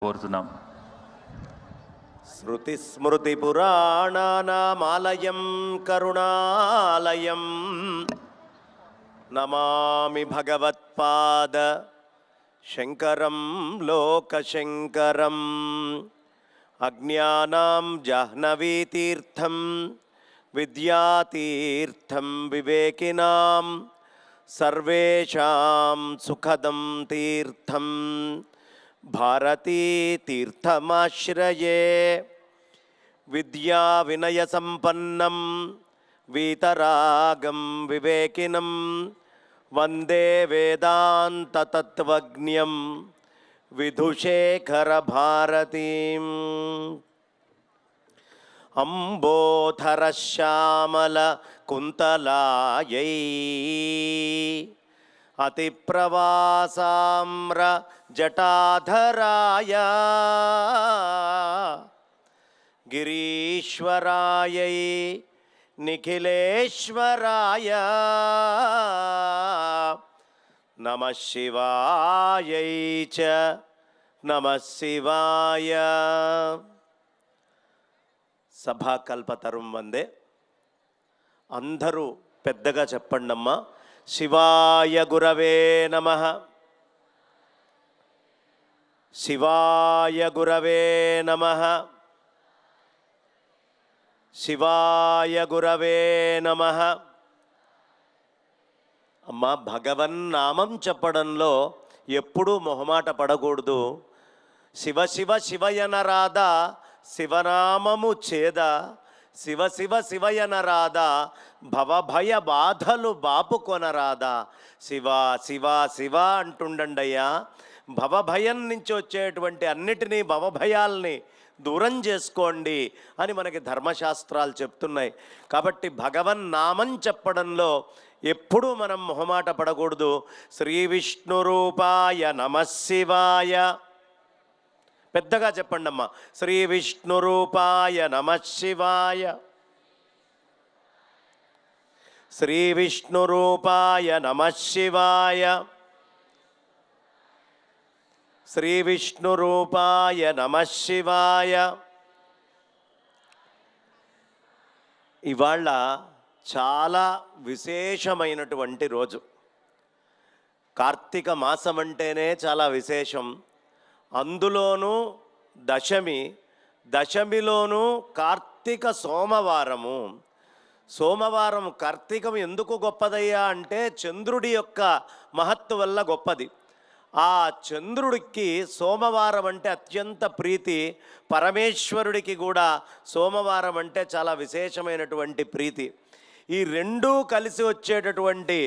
కోరుతున్నాం. శృతిస్మృతిపురాణానామాలయం కరుణాలయం నమామి భగవత్పాద శంకరం లోకశంకరం. అజ్ఞానాం జాహ్నవీతీర్థం విద్యాతీర్థం వివేకినాం సర్వేషాం సుఖదం తీర్థం భారతీ తీర్థమాశ్రయే. విద్యా వినయ సంపన్నం వీతరాగం వివేకినం వందే వేదాంత తత్వజ్ఞం విధుశేఖర భారతీం. అంబోధర శ్యామల కుంతలాయై అతిప్రవాసామ్ర జటాధరాయ గిరీశ్వరాయై నిఖిలేశ్వరాయ నమః శివాయై చ నమః శివాయ. సభాకల్పతరుం వందే. అందరూ పెద్దగా చెప్పండమ్మా. శివాయ గురవే నమః. శివాయ గురవే నమః. శివాయ గురవే నమః. అమ్మా, భగవన్నామం చెప్పడంలో ఎప్పుడూ మొహమాట పడకూడదు. శివ శివ శివయనరాధా శివనామము చేద, శివ శివ శివయనరాధా భవభయ బాధలు బాపుకొనరాదా. శివ శివ శివ అంటుండయ్యా. భవభయం నుంచి వచ్చేటువంటి అన్నిటినీ భవభయాల్ని దూరం చేసుకోండి అని మనకి ధర్మశాస్త్రాలు చెప్తున్నాయి. కాబట్టి భగవన్నామం చెప్పడంలో ఎప్పుడూ మనం మొహమాట పడకూడదు. శ్రీ విష్ణు రూపాయ నమః శివాయ. పెద్దగా చెప్పండి అమ్మా. శ్రీ విష్ణు రూపాయ నమః శివాయ. శ్రీ విష్ణు రూపాయ నమః శివాయ. శ్రీ విష్ణు రూపాయ నమః శివాయ. ఇవాళ చాలా విశేషమైనటువంటి రోజు. కార్తీక మాసం అంటేనే చాలా విశేషం. అందులోనూ దశమి, దశమిలోనూ కార్తీక సోమవారము. సోమవారం కార్తీకం ఎందుకు గొప్పదయ్యా అంటే చంద్రుడి యొక్క మహత్తు వల్ల గొప్పది. ఆ చంద్రుడికి సోమవారం అంటే అత్యంత ప్రీతి. పరమేశ్వరుడికి కూడా సోమవారం అంటే చాలా విశేషమైనటువంటి ప్రీతి. ఈ రెండూ కలిసి వచ్చేటటువంటి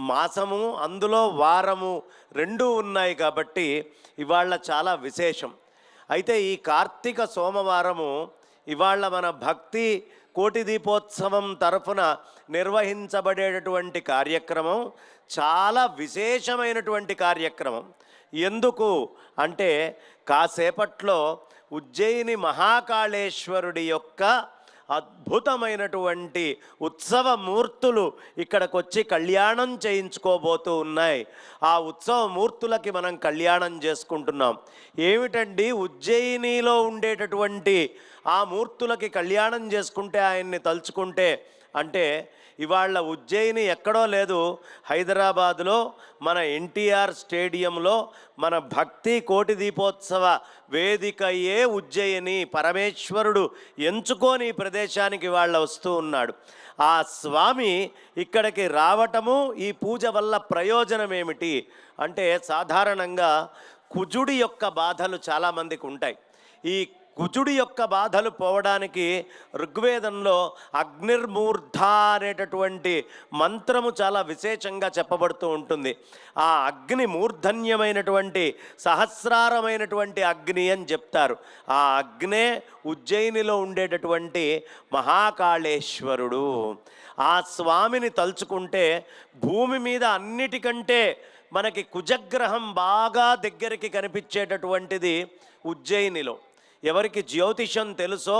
మాసము, అందులో వారము రెండూ ఉన్నాయి కాబట్టి ఇవాళ చాలా విశేషం. అయితే ఈ కార్తీక సోమవారము ఇవాళ మన భక్తి కోటి దీపోత్సవం తరఫున నిర్వహించబడేటటువంటి కార్యక్రమం చాలా విశేషమైనటువంటి కార్యక్రమం. ఎందుకు అంటే కాసేపట్లో ఉజ్జయిని మహాకాళేశ్వరుడి యొక్క అద్భుతమైనటువంటి ఉత్సవ మూర్తులు ఇక్కడికి వచ్చి కళ్యాణం చేయించుకోబోతూ ఉన్నాయి. ఆ ఉత్సవ మూర్తులకి మనం కళ్యాణం చేసుకుంటున్నాం. ఏమిటండి ఉజ్జయినిలో ఉండేటటువంటి ఆ మూర్తులకి కళ్యాణం చేసుకుంటే, ఆయన్ని తలుచుకుంటే అంటే ఇవాళ ఉజ్జయిని ఎక్కడో లేదు, హైదరాబాదులో మన ఎన్టీఆర్ స్టేడియంలో మన భక్తి కోటి దీపోత్సవ వేదికయే ఉజ్జయిని. పరమేశ్వరుడు ఎంచుకొని ఈ ప్రదేశానికి ఇవాళ వస్తూ ఉన్నాడు. ఆ స్వామి ఇక్కడికి రావటము, ఈ పూజ వల్ల ప్రయోజనం ఏమిటి అంటే సాధారణంగా కుజుడి యొక్క బాధలు చాలామందికి ఉంటాయి. ఈ కుజుడి యొక్క బాధలు పోవడానికి ఋగ్వేదంలో అగ్నిర్మూర్ధ అనేటటువంటి మంత్రము చాలా విశేషంగా చెప్పబడుతూ ఉంటుంది. ఆ అగ్ని మూర్ధన్యమైనటువంటి సహస్రారమైనటువంటి అగ్ని అని చెప్తారు. ఆ అగ్నే ఉజ్జయినిలో ఉండేటటువంటి మహాకాళేశ్వరుడు. ఆ స్వామిని తలుచుకుంటే భూమి మీద అన్నిటికంటే మనకి కుజగ్రహం బాగా దగ్గరికి కనిపించేటటువంటిది ఉజ్జయినిలో. ఎవరికి జ్యోతిషం తెలుసో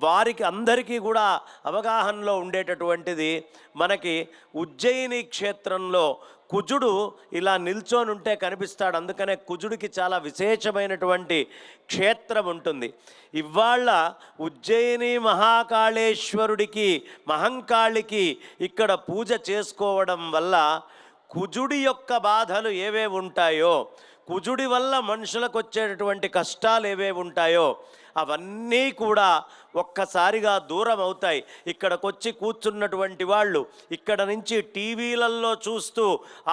వారికి అందరికీ కూడా అవగాహనలో ఉండేటటువంటిది మనకి ఉజ్జయిని క్షేత్రంలో కుజుడు ఇలా నిల్చొని ఉంటే కనిపిస్తాడు. అందుకనే కుజుడికి చాలా విశేషమైనటువంటి క్షేత్రం ఉంటుంది. ఇవాళ ఉజ్జయిని మహాకాళేశ్వరుడికి, మహంకాళికి ఇక్కడ పూజ చేసుకోవడం వల్ల కుజుడి యొక్క బాధలు ఏవేవి ఉంటాయో, కుజుడి వల్ల మనుషులకు వచ్చేటటువంటి కష్టాలు ఏవేవి ఉంటాయో అవన్నీ కూడా ఒక్కసారిగా దూరం అవుతాయి. ఇక్కడికొచ్చి కూర్చున్నటువంటి వాళ్ళు ఇక్కడ నుంచి టీవీలల్లో చూస్తూ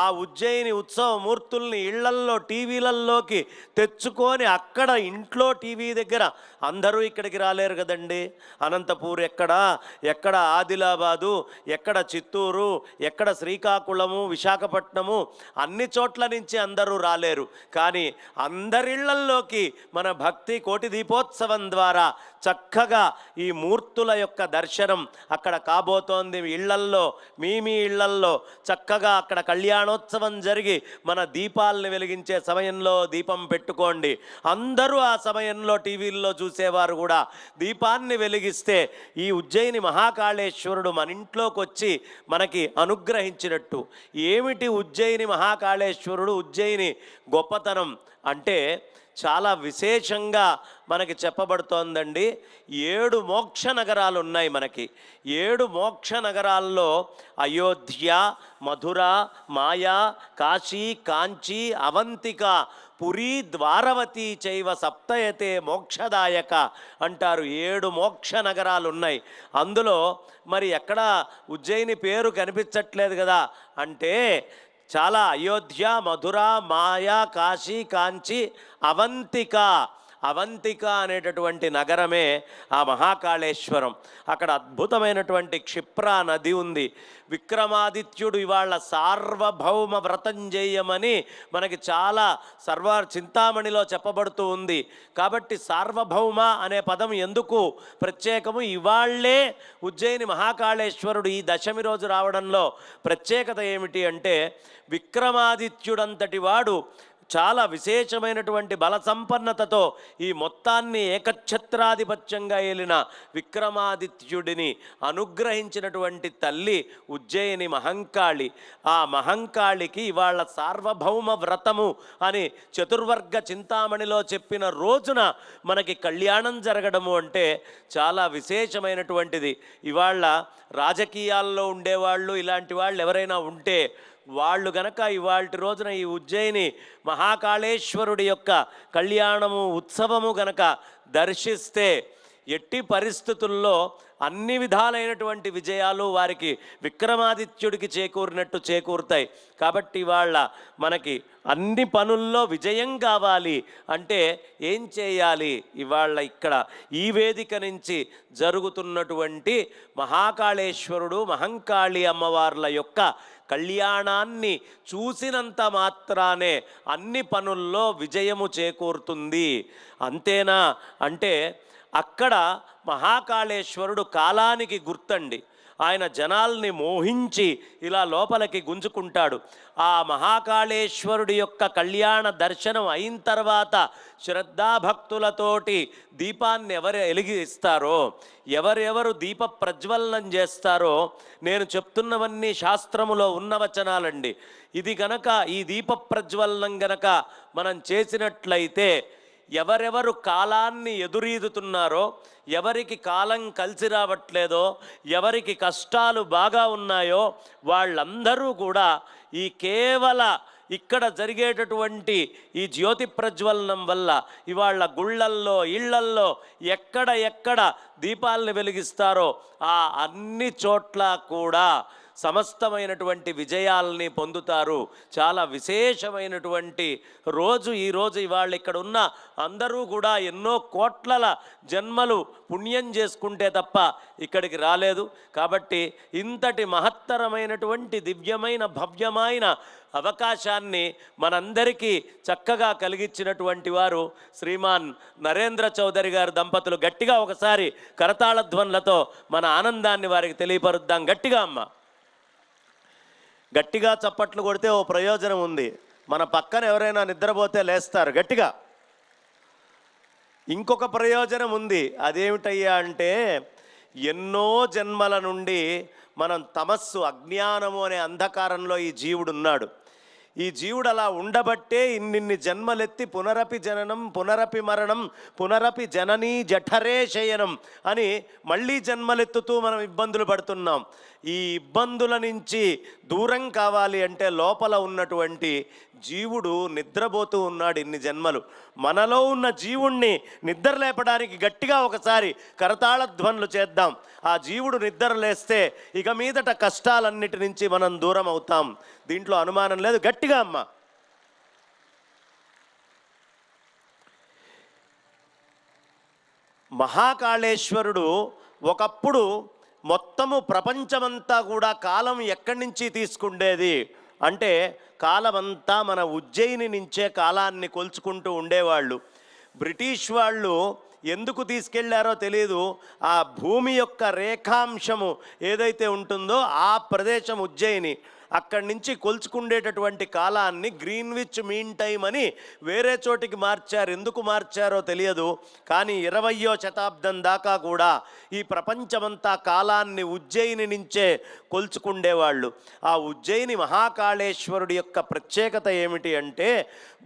ఆ ఉజ్జయిని ఉత్సవ మూర్తుల్ని ఇళ్లల్లో టీవీలల్లోకి తెచ్చుకొని అక్కడ ఇంట్లో టీవీ దగ్గర అందరూ ఇక్కడికి రాలేరు కదండి. అనంతపూర్ ఎక్కడ ఆదిలాబాదు, ఎక్కడ చిత్తూరు, ఎక్కడ శ్రీకాకుళము, విశాఖపట్నము, అన్ని చోట్ల నుంచి అందరూ రాలేరు. కానీ అందరిళ్లల్లోకి మన భక్తి కోటి దీపోత్సవం ద్వారా చక్కగా ఈ మూర్తుల యొక్క దర్శనం అక్కడ కాబోతోంది. ఇళ్లల్లో మీ ఇళ్లల్లో చక్కగా అక్కడ కళ్యాణోత్సవం జరిగి మన దీపాలను వెలిగించే సమయంలో దీపం పెట్టుకోండి. అందరూ ఆ సమయంలో టీవీల్లో చూసేవారు కూడా దీపాన్ని వెలిగిస్తే ఈ ఉజ్జయిని మహాకాళేశ్వరుడు మన ఇంట్లోకి వచ్చి మనకి అనుగ్రహించినట్టు. ఏమిటి ఉజ్జయిని మహాకాళేశ్వరుడు, ఉజ్జయిని గొప్పతనం అంటే చాలా విశేషంగా మనకి చెప్పబడుతోందండి. 7 మోక్ష నగరాలు ఉన్నాయి మనకి. 7 మోక్ష నగరాల్లో అయోధ్య, మధుర, మాయా, కాశీ, కాంచీ, అవంతిక, పురీ, ద్వారవతి చైవ సప్తయతే మోక్షదాయక అంటారు. 7 మోక్ష నగరాలు ఉన్నాయి. అందులో మరి ఎక్కడ ఉజ్జయిని పేరు కనిపించట్లేదు కదా అంటే చాలా అయోధ్య, మధుర, మాయా, కాశీ, కాంచి, అవంతిక అనేటటువంటి నగరమే ఆ మహాకాళేశ్వరం. అక్కడ అద్భుతమైనటువంటి క్షిప్రా నది ఉంది. విక్రమాదిత్యుడు ఇవాళ సార్వభౌమ వ్రతం చేయమని మనకి చాలా చింతామణిలో చెప్పబడుతూ ఉంది. కాబట్టి సార్వభౌమ అనే పదం ఎందుకు ప్రత్యేకము, ఇవాళ్లే ఉజ్జయిని మహాకాళేశ్వరుడు ఈ దశమి రోజు రావడంలో ప్రత్యేకత ఏమిటి అంటే విక్రమాదిత్యుడంతటి వాడు చాలా విశేషమైనటువంటి బల సంపన్నతతో ఈ మొత్తాన్ని ఏకఛత్రాధిపత్యంగా ఏలిన విక్రమాదిత్యుడిని అనుగ్రహించినటువంటి తల్లి ఉజ్జయిని మహంకాళి. ఆ మహంకాళికి ఇవాళ సార్వభౌమ వ్రతము అని చతుర్వర్గ చింతామణిలో చెప్పిన రోజున మనకి కళ్యాణం జరగడము అంటే చాలా విశేషమైనటువంటిది. ఇవాళ రాజకీయాల్లో ఉండేవాళ్ళు ఇలాంటి వాళ్ళు ఎవరైనా ఉంటే వాళ్ళు గనక ఇవాల్టి రోజున ఈ ఉజ్జయిని మహాకాళేశ్వరుడి యొక్క కళ్యాణము ఉత్సవము గనక దర్శిస్తే ఎట్టి పరిస్థితుల్లో అన్ని విధాలైనటువంటి విజయాలు వారికి విక్రమాదిత్యుడికి చేకూరినట్టు చేకూరుతాయి. కాబట్టి ఇవాళ మనకి అన్ని పనుల్లో విజయం కావాలి అంటే ఏం చేయాలి? ఇవాళ ఇక్కడ ఈ వేదిక నుంచి జరుగుతున్నటువంటి మహాకాళేశ్వరుడు, మహంకాళి అమ్మవార్ల యొక్క కళ్యాణాన్ని చూసినంత మాత్రానే అన్ని పనుల్లో విజయము చేకూరుతుంది. అంతేనా అంటే అక్కడ మహాకాళేశ్వరుడు కాలానికి గుర్తండి. ఆయన జనాల్ని మోహించి ఇలా లోపలికి గుంజుకుంటాడు. ఆ మహాకాళేశ్వరుడి యొక్క కళ్యాణ దర్శనం అయిన తర్వాత శ్రద్ధాభక్తులతోటి దీపాన్ని ఎవరు వెలిగిస్తారో, ఎవరెవరు దీప ప్రజ్వలనం చేస్తారో, నేను చెప్తున్నవన్నీ శాస్త్రములో ఉన్న వచనాలండి. ఇది గనక ఈ దీప ప్రజ్వలనం గనక మనం చేసినట్లయితే ఎవరెవరు కాలాన్ని ఎదురీదుతున్నారో, ఎవరికి కాలం కలిసి రావట్లేదో, ఎవరికి కష్టాలు బాగా ఉన్నాయో వాళ్ళందరూ కూడా ఈ కేవల ఇక్కడ జరిగేటటువంటి ఈ జ్యోతి ప్రజ్వలనం వల్ల ఇవాళ గుళ్ళల్లో ఇళ్లల్లో ఎక్కడ దీపాలను వెలిగిస్తారో ఆ అన్ని చోట్ల కూడా సమస్తమైనటువంటి విజయాల్ని పొందుతారు. చాలా విశేషమైనటువంటి రోజు ఈరోజు. ఇవాళ ఇక్కడ ఉన్న అందరూ కూడా ఎన్నో కోట్ల జన్మలు పుణ్యం చేసుకుంటే తప్ప ఇక్కడికి రాలేదు. కాబట్టి ఇంతటి మహత్తరమైనటువంటి దివ్యమైన భవ్యమైన అవకాశాన్ని మనందరికీ చక్కగా కలిగించినటువంటి వారు శ్రీమాన్ నరేంద్ర చౌదరి గారు దంపతులు. గట్టిగా ఒకసారి కరతాళ ధ్వనులతో మన ఆనందాన్ని వారికి తెలియపరుద్దాం. గట్టిగా అమ్మ, గట్టిగా చప్పట్లు కొడితే ఓ ప్రయోజనం ఉంది. మన పక్కన ఎవరైనా నిద్రపోతే లేస్తారు గట్టిగా. ఇంకొక ప్రయోజనం ఉంది. అదేమిటయ్యా అంటే ఎన్నో జన్మల నుండి మనం తమస్సు, అజ్ఞానము అనే అంధకారంలో ఈ జీవుడు ఉన్నాడు. ఈ జీవుడు అలా ఉండబట్టే ఇన్నిన్ని జన్మలెత్తి పునరపి జననం పునరపి మరణం పునరపి జననీ జఠరే శయనం అని మళ్ళీ జన్మలెత్తుతూ మనం ఇబ్బందులు పడుతున్నాం. ఈ ఇబ్బందుల నుంచి దూరం కావాలి అంటే లోపల ఉన్నటువంటి జీవుడు నిద్రపోతూ ఉన్నాడు ఇన్ని జన్మలు. మనలో ఉన్న జీవుణ్ణి నిద్ర లేపడానికి గట్టిగా ఒకసారి కరతాళ ధ్వనులు చేద్దాం. ఆ జీవుడు నిద్ర లేస్తే ఇక మీదట కష్టాలన్నిటి నుంచి మనం దూరం అవుతాం. దీంట్లో అనుమానం లేదు. గట్టిగా అమ్మ. మహాకాళేశ్వరుడు ఒకప్పుడు మొత్తము ప్రపంచమంతా కూడా కాలం ఎక్కడి నుంచి తీసుకుండేది అంటే కాలమంతా మన ఉజ్జయిని నుంచే కాలాన్ని కొలుచుకుంటూ ఉండేవాళ్ళు. బ్రిటిష్ వాళ్ళు ఎందుకు తీసుకెళ్లారో తెలియదు. ఆ భూమి యొక్క రేఖాంశము ఏదైతే ఉంటుందో ఆ ప్రదేశం ఉజ్జయిని, అక్కడి నుంచి కొలుచుకుండేటటువంటి కాలాన్ని గ్రీన్విచ్ మీన్ టైం అని వేరే చోటికి మార్చారు. ఎందుకు మార్చారో తెలియదు. కానీ 20వ శతాబ్దం దాకా కూడా ఈ ప్రపంచమంతా కాలాన్ని ఉజ్జయిని నుంచే కొలుచుకుండేవాళ్ళు. ఆ ఉజ్జయిని మహాకాళేశ్వరుడి యొక్క ప్రత్యేకత ఏమిటి అంటే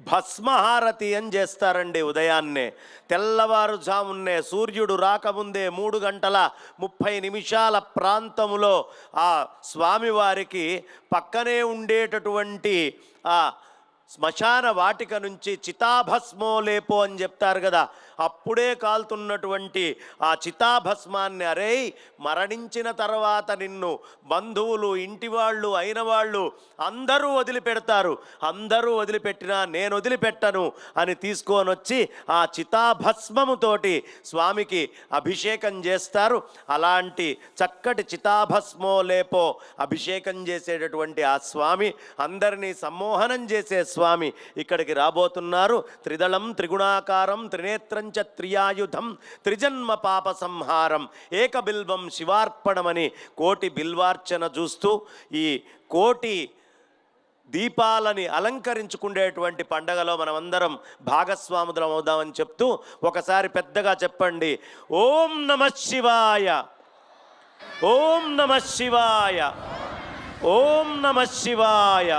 భస్మహారతి అని చేస్తారండి. ఉదయాన్నే తెల్లవారుజామున్నే సూర్యుడు రాకముందే 3:30 ప్రాంతములో ఆ స్వామివారికి పక్కనే ఉండేటటువంటి ఆ శ్మశాన వాటిక నుంచి చితాభస్మో లేపో అని చెప్తారు కదా, అప్పుడే కాలుతున్నటువంటి ఆ చితాభస్మాన్ని అరే మరణించిన తర్వాత నిన్ను బంధువులు ఇంటి వాళ్ళు అయిన వాళ్ళు అందరూ వదిలిపెడతారు, అందరూ వదిలిపెట్టినా నేను వదిలిపెట్టను అని తీసుకొని వచ్చి ఆ చితాభస్మముతోటి స్వామికి అభిషేకం చేస్తారు. అలాంటి చక్కటి చితాభస్మో లేపో అభిషేకం చేసేటటువంటి ఆ స్వామి, అందరినీ సమ్మోహనం చేసే స్వామి ఇక్కడికి రాబోతున్నారు. త్రిదళం త్రిగుణాకారం త్రినేత్రం చ త్రియాయుధం త్రిజన్మ పాప సంహారం ఏకబిల్వం శివార్పణమని కోటి బిల్వార్చన చూస్తూ ఈ కోటి దీపాలని అలంకరించుకునేటువంటి పండగలో మనమందరం భాగస్వాములం అవుదామని చెప్తూ ఒకసారి పెద్దగా చెప్పండి, ఓం నమః శివాయ, ఓం నమః శివాయ, ఓం నమః శివాయ.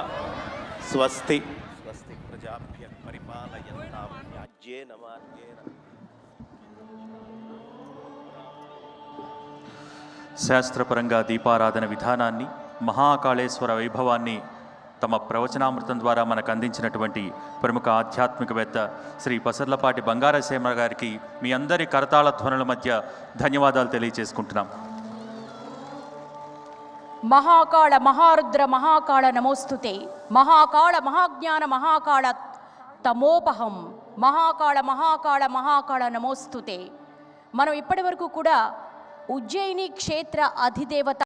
స్వస్తి స్వస్తి ప్రజాభ్య పరిపాలయంతాం న్యాయ్యేన మార్గేణ. శాస్త్రపరంగా దీపారాధన విధానాన్ని, మహాకాళేశ్వర వైభవాన్ని తమ ప్రవచనామృతం ద్వారా మనకు అందించినటువంటి ప్రముఖ ఆధ్యాత్మికవేత్త శ్రీ పసర్లపాటి బంగారశేమ గారికి మీ అందరి కరతాళ ధ్వనుల మధ్య ధన్యవాదాలు తెలియజేసుకుంటున్నాం. మహాకాళ మహారుద్ర మహాకాళ నమోస్తుతే, మహాకాళ మహాజ్ఞాన మహాకాళ తమోపహం, మహాకాళ మహాకాళ మహాకాళ నమోస్తుతే. మనం ఇప్పటి వరకు కూడా ఉజ్జయిని క్షేత్ర అధిదేవత